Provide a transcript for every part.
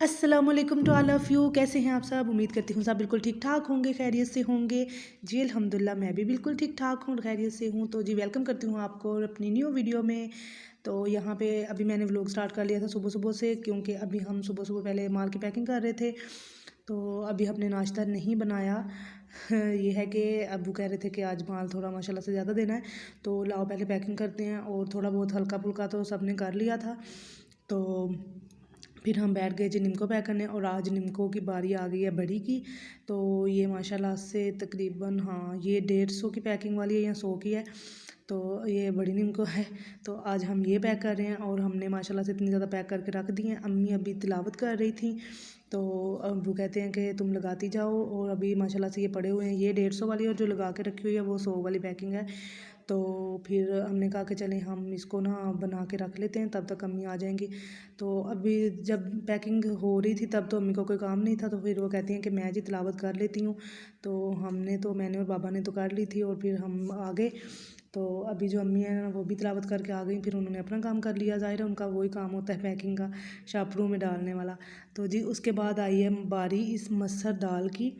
अस्सलामुअलैकुम to all of you. कैसे हैं आप सब? उम्मीद करती हूँ सब बिल्कुल ठीक ठाक होंगे, खैरियत से होंगे। जी अल्हम्दुलिल्लाह मैं भी बिल्कुल ठीक ठाक हूँ, खैरियत से हूँ। तो जी वेलकम करती हूँ आपको अपनी न्यू वीडियो में। तो यहाँ पे अभी मैंने व्लॉग स्टार्ट कर लिया था सुबह सुबह से, क्योंकि अभी हम सुबह सुबह पहले माल की पैकिंग कर रहे थे। तो अभी हमने नाश्ता नहीं बनाया। ये है कि अब्बू कह रहे थे कि आज माल थोड़ा माशाल्लाह से ज़्यादा देना है, तो लाओ पहले पैकिंग करते हैं। और थोड़ा बहुत हल्का फुल्का तो सबने कर लिया था। तो फिर हम बैठ गए जी निम्को पैक करने, और आज निम्को की बारी आ गई है बड़ी की। तो ये माशाल्लाह से तकरीबन, हाँ, ये 150 की पैकिंग वाली है या 100 की है। तो ये बड़ी निम्को है। तो आज हम ये पैक कर रहे हैं, और हमने माशाल्लाह से इतनी ज़्यादा पैक करके रख दी हैं। अम्मी अभी तिलावत कर रही थी, तो अब्बू कहते हैं कि तुम लगाती जाओ। और अभी माशाल्लाह से ये पड़े हुए हैं, ये 150 वाली, और जो लगा के रखी हुई है वो 100 वाली पैकिंग है। तो फिर हमने कहा कि चलें हम इसको ना बना के रख लेते हैं, तब तक अम्मी आ जाएंगी। तो अभी जब पैकिंग हो रही थी तब तो अम्मी को कोई काम नहीं था, तो फिर वो कहती हैं कि मैं जी तिलावत कर लेती हूँ। तो मैंने और बाबा ने तो कर ली थी, और फिर हम आ गए। तो अभी जो अम्मी हैं वो भी तिलावत करके आ गई, फिर उन्होंने अपना काम कर लिया। ज़ाहिर है उनका वही काम होता है पैकिंग का, शापरों में डालने वाला। तो जी उसके बाद आई है बारी इस मसर दाल की।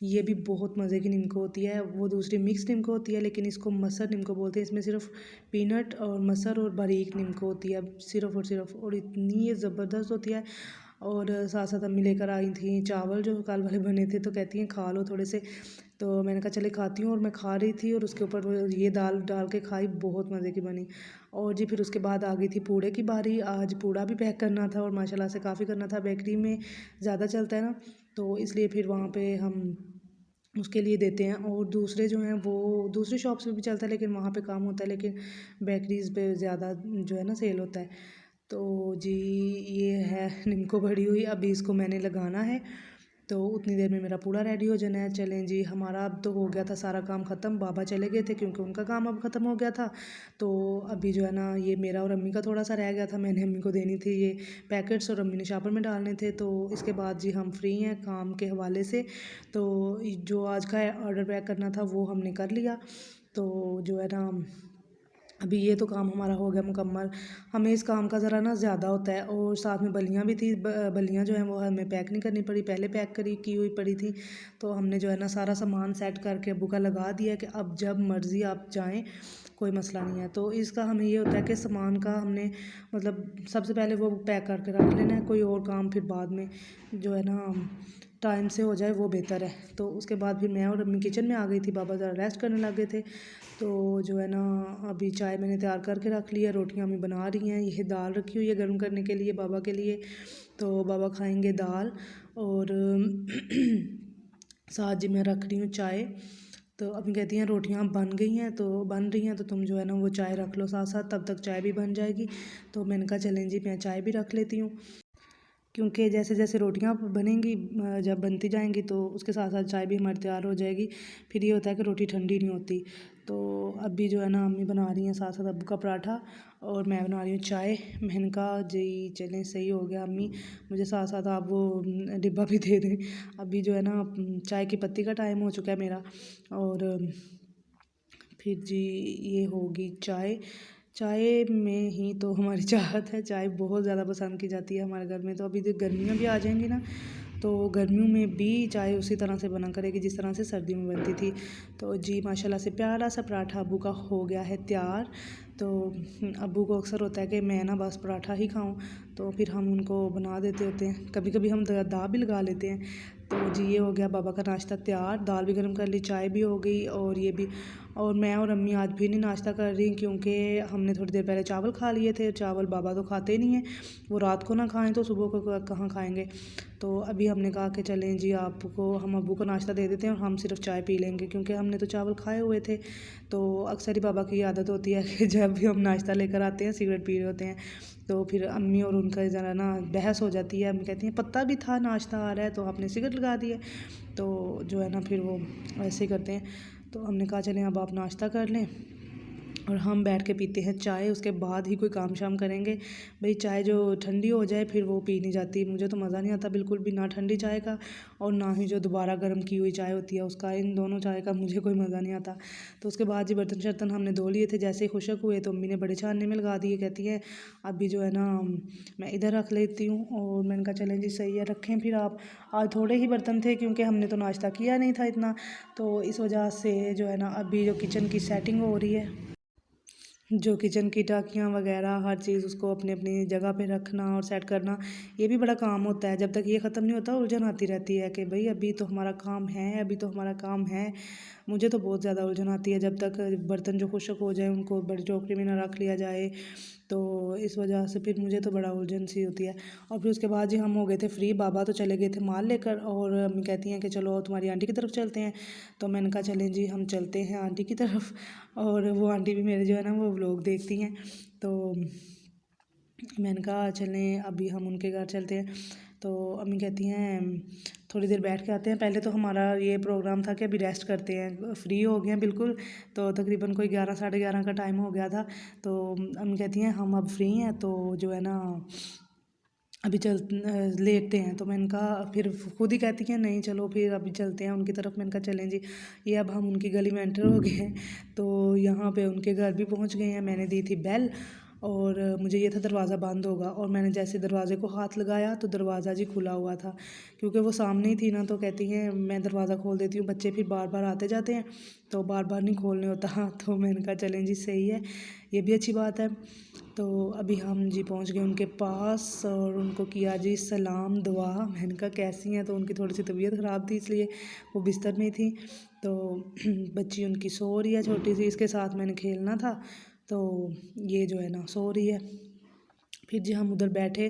ये भी बहुत मज़े की निम्को होती है। वो दूसरी मिक्स निम्को होती है, लेकिन इसको मसर निम्को बोलते हैं। इसमें सिर्फ पीनट और मसर और बारीक निम्को होती है, सिर्फ और सिर्फ, और इतनी ये ज़बरदस्त होती है। और साथ साथ अम्मी लेकर आई थी चावल जो कल वाले बने थे, तो कहती हैं खा लो थोड़े से। तो मैंने कहा चले खाती हूँ, और मैं खा रही थी, और उसके ऊपर वो ये दाल डाल के खाई, बहुत मज़े की बनी। और जी फिर उसके बाद आ गई थी पूड़े की बारी। आज पूड़ा भी पैक करना था, और माशाल्लाह से काफ़ी करना था। बेकरी में ज़्यादा चलता है ना, तो इसलिए फिर वहाँ पे हम उसके लिए देते हैं। और दूसरे जो हैं वो दूसरी शॉप्स पे भी चलता है, लेकिन वहाँ पे काम होता है, लेकिन बेकरीज़ पे ज़्यादा जो है ना सेल होता है। तो जी ये है निम्को बड़ी हुई, अभी इसको मैंने लगाना है। तो उतनी देर में मेरा पूरा रेडी हो जाना है। चलें जी, हमारा अब तो हो गया था सारा काम ख़त्म। बाबा चले गए थे क्योंकि उनका काम अब ख़त्म हो गया था। तो अभी जो है ना ये मेरा और अम्मी का थोड़ा सा रह गया था, मैंने अम्मी को देनी थी ये पैकेट्स, और अम्मी ने शॉपर में डालने थे। तो इसके बाद जी हम फ्री हैं काम के हवाले से। तो जो आज का ऑर्डर पैक करना था वो हमने कर लिया। तो जो है ना अभी ये तो काम हमारा हो गया मुकम्मल। हमें इस काम का ज़रा ना ज़्यादा होता है, और साथ में बलियाँ भी थी। बलियाँ जो हैं वो हमें पैक नहीं करनी पड़ी, पहले पैक करी की हुई पड़ी थी। तो हमने जो है ना सारा सामान सेट करके अब्बू का लगा दिया कि अब जब मर्ज़ी आप जाएं, कोई मसला नहीं है। तो इसका हमें ये होता है कि सामान का हमने मतलब सबसे पहले वो पैक करके रख लेना है, कोई और काम फिर बाद में जो है ना टाइम से हो जाए वो बेहतर है। तो उसके बाद फिर मैं और अम्मी किचन में आ गई थी, बाबा ज़रा रेस्ट करने लग गए थे। तो जो है ना अभी चाय मैंने तैयार करके रख ली है, रोटियां अम्मी बना रही हैं। ये दाल रखी हुई है गर्म करने के लिए बाबा के लिए। तो बाबा खाएंगे दाल, और साथ जी मैं रख रही हूँ चाय। तो अभी कहती हैं रोटियां बन गई हैं, तो बन रही हैं, तो तुम जो है ना वो चाय रख लो साथ साथ, तब तक चाय भी बन जाएगी। तो मैंने कहा चलें जी मैं चाय भी रख लेती हूँ, क्योंकि जैसे जैसे रोटियां बनेंगी, जब बनती जाएंगी तो उसके साथ साथ चाय भी हमारी तैयार हो जाएगी। फिर ये होता है कि रोटी ठंडी नहीं होती। तो अभी जो है ना अम्मी बना रही हैं साथ साथ अब्बू का पराठा, और मैं बना रही हूँ चाय। मैंने कहा जी चलें सही हो गया अम्मी, मुझे साथ साथ आप वो डिब्बा भी दे दें। अभी जो है ना चाय की पत्ती का टाइम हो चुका है मेरा। और फिर जी ये होगी चाय। चाय में ही तो हमारी चाहत है, चाय बहुत ज़्यादा पसंद की जाती है हमारे घर में। तो अभी तो गर्मियाँ भी आ जाएंगी ना, तो गर्मियों में भी चाय उसी तरह से बना करेगी जिस तरह से सर्दियों में बनती थी। तो जी माशाल्लाह से प्यारा सा पराठा अब्बू का हो गया है तैयार। तो अब्बू को अक्सर होता है कि मैं ना बस पराठा ही खाऊं, तो फिर हम उनको बना देते होते हैं। कभी कभी हम दाल भी लगा लेते हैं। तो जी ये हो गया बाबा का नाश्ता तैयार, दाल भी गर्म कर ली, चाय भी हो गई, और ये भी। और मैं और अम्मी आज भी नहीं नाश्ता कर रही, क्योंकि हमने थोड़ी देर पहले चावल खा लिए थे। चावल बाबा तो खाते नहीं हैं, वो रात को ना खाएं तो सुबह को कहाँ खाएंगे। तो अभी हमने कहा कि चलें जी आपको हम अब्बू को नाश्ता दे देते हैं, और हम सिर्फ चाय पी लेंगे, क्योंकि हमने तो चावल खाए हुए थे। तो अक्सर ही बाबा की आदत होती है कि जब भी हम नाश्ता लेकर आते हैं सिगरेट पी रहे होते हैं। तो फिर अम्मी और उनका ज़रा ना बहस हो जाती है। अम्मी कहती हैं पता भी था नाश्ता आ रहा है तो आपने सिगरेट लगा दी है। तो जो है ना फिर वो ऐसे ही करते हैं। तो हमने कहा चलें अब आप नाश्ता कर लें, और हम बैठ के पीते हैं चाय, उसके बाद ही कोई काम शाम करेंगे। भाई चाय जो ठंडी हो जाए फिर वो पी नहीं जाती, मुझे तो मज़ा नहीं आता बिल्कुल भी, ना ठंडी चाय का और ना ही जो दोबारा गर्म की हुई चाय होती है उसका, इन दोनों चाय का मुझे कोई मज़ा नहीं आता। तो उसके बाद जी बर्तन शर्तन हमने धो लिए थे, जैसे ही खुशक हुए तो अम्मी ने बड़े छानने में लगा दिए, कहती है अभी जो है ना मैं इधर रख लेती हूँ। और मैंने कहा चलें जी सही है, रखें फिर आप। आज थोड़े ही बर्तन थे क्योंकि हमने तो नाश्ता किया नहीं था इतना, तो इस वजह से जो है ना अभी जो किचन की सेटिंग हो रही है, जो किचन की टाकियाँ वगैरह हर चीज़ उसको अपनी अपनी जगह पे रखना और सेट करना, ये भी बड़ा काम होता है। जब तक ये ख़त्म नहीं होता उलझन आती रहती है कि भाई अभी तो हमारा काम है, अभी तो हमारा काम है। मुझे तो बहुत ज़्यादा उलझन आती है जब तक बर्तन जो खुशक हो जाए उनको बड़ी टोकरी में ना रख लिया जाए, तो इस वजह से फिर मुझे तो बड़ा उलझन सी होती है। और फिर उसके बाद जी हम हो गए थे फ्री, बाबा तो चले गए थे माल लेकर और अम्मी कहती हैं कि चलो तुम्हारी आंटी की तरफ चलते हैं। तो मैंने कहा चलें जी हम चलते हैं आंटी की तरफ। और वो आंटी भी मेरे जो है ना वो व्लॉग देखती हैं, तो मैंने कहा चलें अभी हम उनके घर चलते हैं। तो अम्मी कहती हैं थोड़ी देर बैठ के आते हैं, पहले तो हमारा ये प्रोग्राम था कि अभी रेस्ट करते हैं, फ्री हो गए हैं बिल्कुल। तो तकरीबन कोई 11 साढ़े 11 का टाइम हो गया था। तो अम्मी कहती हैं हम अब फ्री हैं तो जो है ना अभी लेटते हैं। तो मैंने कहा फिर खुद ही कहती हैं नहीं चलो फिर अभी चलते हैं उनकी तरफ। मैंने कहा चलें जी। ये अब हम उनकी गली में एंटर हो गए हैं, तो यहाँ पे उनके घर भी पहुँच गए हैं। मैंने दी थी बेल और मुझे ये था दरवाज़ा बंद होगा, और मैंने जैसे दरवाज़े को हाथ लगाया तो दरवाज़ा जी खुला हुआ था, क्योंकि वो सामने ही थी ना। तो कहती हैं मैं दरवाज़ा खोल देती हूँ, बच्चे फिर बार बार आते जाते हैं तो बार बार नहीं खोलने होता। तो मैंने कहा चलें जी सही है, ये भी अच्छी बात है। तो अभी हम जी पहुंच गए उनके पास और उनको किया जी सलाम दुआ। मैंने कहा कैसी हैं, तो उनकी थोड़ी सी तबीयत ख़राब थी इसलिए वो बिस्तर में थी। तो बच्ची उनकी सो रही है छोटी सी, इसके साथ मैंने खेलना था, तो ये जो है ना सो रही है। फिर जी हम उधर बैठे,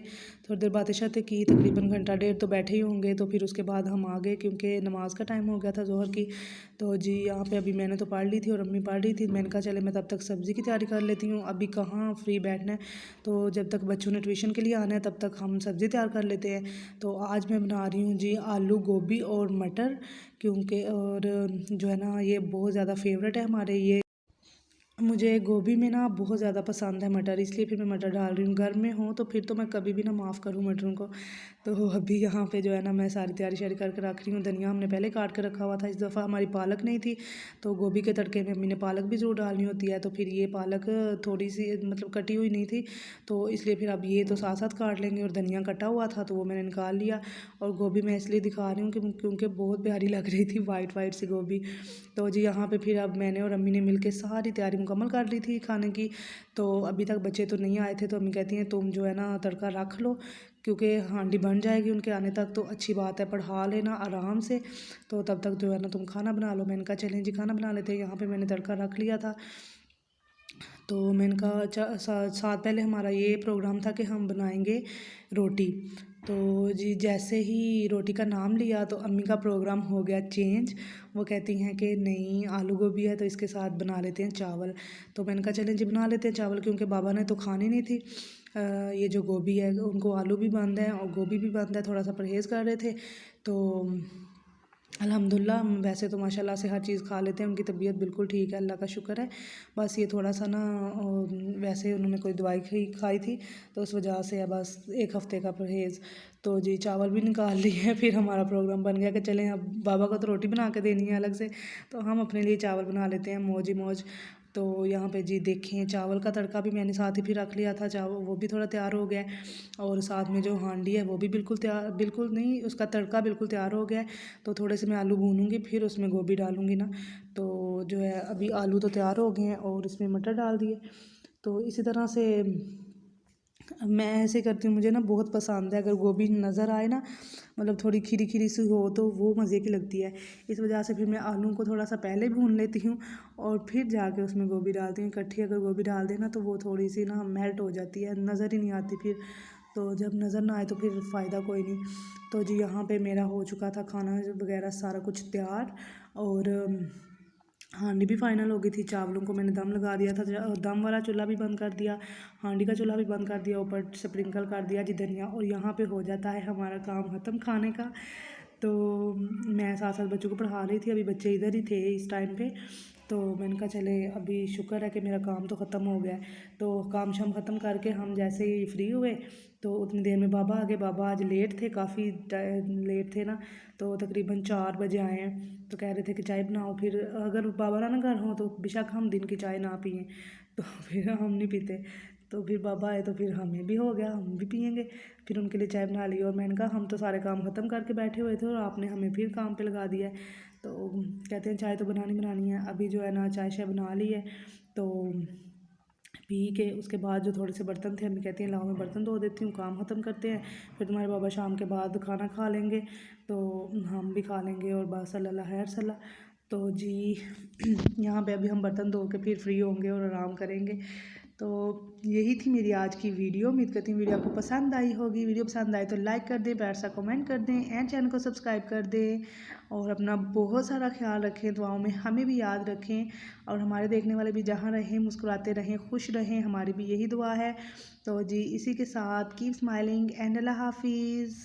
थोड़ी देर बातें शातें की, तकरीबन घंटा डेढ़ तो बैठे ही होंगे। तो फिर उसके बाद हम आ गए क्योंकि नमाज़ का टाइम हो गया था ज़ोहर की। तो जी यहाँ पे अभी मैंने तो पढ़ ली थी और अम्मी पढ़ रही थी। मैंने कहा चले मैं तब तक सब्ज़ी की तैयारी कर लेती हूँ, अभी कहाँ फ्री बैठना है, तो जब तक बच्चों ने ट्यूशन के लिए आना है तब तक हम सब्ज़ी तैयार कर लेते हैं। तो आज मैं बना रही हूँ जी आलू गोभी और मटर, क्योंकि और जो है ना ये बहुत ज़्यादा फेवरेट है हमारे। ये मुझे गोभी में ना बहुत ज़्यादा पसंद है मटर, इसलिए फिर मैं मटर डाल रही हूँ। घर में हो तो फिर तो मैं कभी भी ना माफ़ करूँ मटरों को। तो अभी यहाँ पे जो है ना मैं सारी तैयारी शारी करके रख रही हूँ। धनिया हमने पहले काट के रखा हुआ था, इस दफ़ा हमारी पालक नहीं थी तो गोभी के तड़के में अम्मी ने पालक भी ज़रूर डालनी होती है। तो फिर ये पालक थोड़ी सी मतलब कटी हुई नहीं थी, तो इसलिए फिर अब ये तो साथ साथ काट लेंगे। और धनिया कटा हुआ था तो वो मैंने निकाल लिया। और गोभी मैं इसलिए दिखा रही हूँ क्योंकि बहुत प्यारी लग रही थी वाइट वाइट सी गोभी। तो जी यहाँ पे फिर अब मैंने और अम्मी ने मिलके सारी तैयारी मुकम्मल कर ली थी खाने की। तो अभी तक बच्चे तो नहीं आए थे, तो अम्मी कहती हैं तुम जो है ना तड़का रख लो, क्योंकि हांडी बन जाएगी उनके आने तक तो अच्छी बात है, पढ़ा लेना आराम से, तो तब तक जो है ना तुम खाना बना लो। मैंने कहा चलें जी खाना बना लेते हैं। यहाँ पे मैंने तड़का रख लिया था। तो मैंने कहा साथ पहले हमारा ये प्रोग्राम था कि हम बनाएंगे रोटी। तो जी जैसे ही रोटी का नाम लिया तो अम्मी का प्रोग्राम हो गया चेंज। वो कहती हैं कि नहीं आलू गोभी है तो इसके साथ बना लेते हैं चावल। तो मैंने कहा चलें जी बना लेते हैं चावल, क्योंकि बाबा ने तो खानी नहीं थी ये जो गोभी है, उनको आलू भी बंद है और गोभी भी बंद है, थोड़ा सा परहेज़ कर रहे थे। तो अल्हम्दुलिल्लाह वैसे तो माशाल्लाह से हर चीज़ खा लेते हैं, उनकी तबीयत बिल्कुल ठीक है, अल्लाह का शुक्र है। बस ये थोड़ा सा ना वैसे उन्होंने कोई दवाई खाई थी तो उस वजह से है बस 1 हफ़्ते का परहेज़। तो जी चावल भी निकाल लिए। फिर हमारा प्रोग्राम बन गया कि चलें अब बाबा को तो रोटी बना के देनी है अलग से, तो हम अपने लिए चावल बना लेते हैं मौज ही मौज। तो यहाँ पे जी देखें चावल का तड़का भी मैंने साथ ही फिर रख लिया था, चावल वो भी थोड़ा तैयार हो गया है। और साथ में जो हांडी है वो भी बिल्कुल तैयार, बिल्कुल नहीं उसका तड़का बिल्कुल तैयार हो गया है। तो थोड़े से मैं आलू भूनूंगी फिर उसमें गोभी डालूंगी ना। तो जो है अभी आलू तो तैयार हो गए हैं और इसमें मटर डाल दिए। तो इसी तरह से मैं ऐसे करती हूँ, मुझे ना बहुत पसंद है अगर गोभी नज़र आए ना, मतलब थोड़ी खिरी खिरी सी हो तो वो मज़े की लगती है। इस वजह से फिर मैं आलू को थोड़ा सा पहले भून लेती हूँ और फिर जाके उसमें गोभी डालती हूँ। इकट्ठी अगर गोभी डाल देना तो वो थोड़ी सी ना मेल्ट हो जाती है, नज़र ही नहीं आती फिर। तो जब नज़र ना आए तो फिर फ़ायदा कोई नहीं। तो जी यहाँ पे मेरा हो चुका था खाना वगैरह सारा कुछ तैयार, और हांडी भी फाइनल हो गई थी। चावलों को मैंने दम लगा दिया था, दम वाला चूल्हा भी बंद कर दिया, हांडी का चूल्हा भी बंद कर दिया, ऊपर स्प्रिंकल कर दिया जी धनिया, और यहाँ पे हो जाता है हमारा काम ख़त्म खाने का। तो मैं साथ साथ बच्चों को पढ़ा रही थी, अभी बच्चे इधर ही थे इस टाइम पे। तो मैंने कहा चले अभी शुक्र है कि मेरा काम तो ख़त्म हो गया है। तो काम शाम ख़त्म करके हम जैसे ही फ्री हुए तो उतनी देर में बाबा आ गए। बाबा आज लेट थे, काफ़ी लेट थे ना, तो तकरीबन 4 बजे आए हैं। तो कह रहे थे कि चाय बनाओ। फिर अगर बाबा ना घर हों तो बेशक हम दिन की चाय ना पिएँ तो फिर हम नहीं पीते। तो फिर बाबा आए तो फिर हमें भी हो गया, हम भी पिएंगे। फिर उनके लिए चाय बना ली और मैंने कहा हम तो सारे काम ख़त्म करके बैठे हुए थे और आपने हमें फिर काम पे लगा दिया है। तो कहते हैं चाय तो बनानी है। अभी जो है ना चाय शाय बना ली है, तो पी के उसके बाद जो थोड़े से बर्तन थे अम्मी कहती हैं लाओ मैं बर्तन धो देती हूँ, काम ख़त्म करते हैं, फिर तुम्हारे बाबा शाम के बाद खाना खा लेंगे तो हम भी खा लेंगे और बस अल्लाह खैर सला। तो जी यहाँ पे अभी हम बर्तन धो के फिर फ्री होंगे और आराम करेंगे। तो यही थी मेरी आज की वीडियो। उम्मीद करती हूँ वीडियो आपको पसंद आई होगी। वीडियो पसंद आए तो लाइक कर दें, प्यार सा कमेंट कर दें एंड चैनल को सब्सक्राइब कर दें और अपना बहुत सारा ख्याल रखें, दुआओं में हमें भी याद रखें और हमारे देखने वाले भी जहाँ रहें मुस्कुराते रहें, खुश रहें, हमारी भी यही दुआ है। तो जी इसी के साथ कीप स्माइलिंग एंड अल्लाह हाफिज़।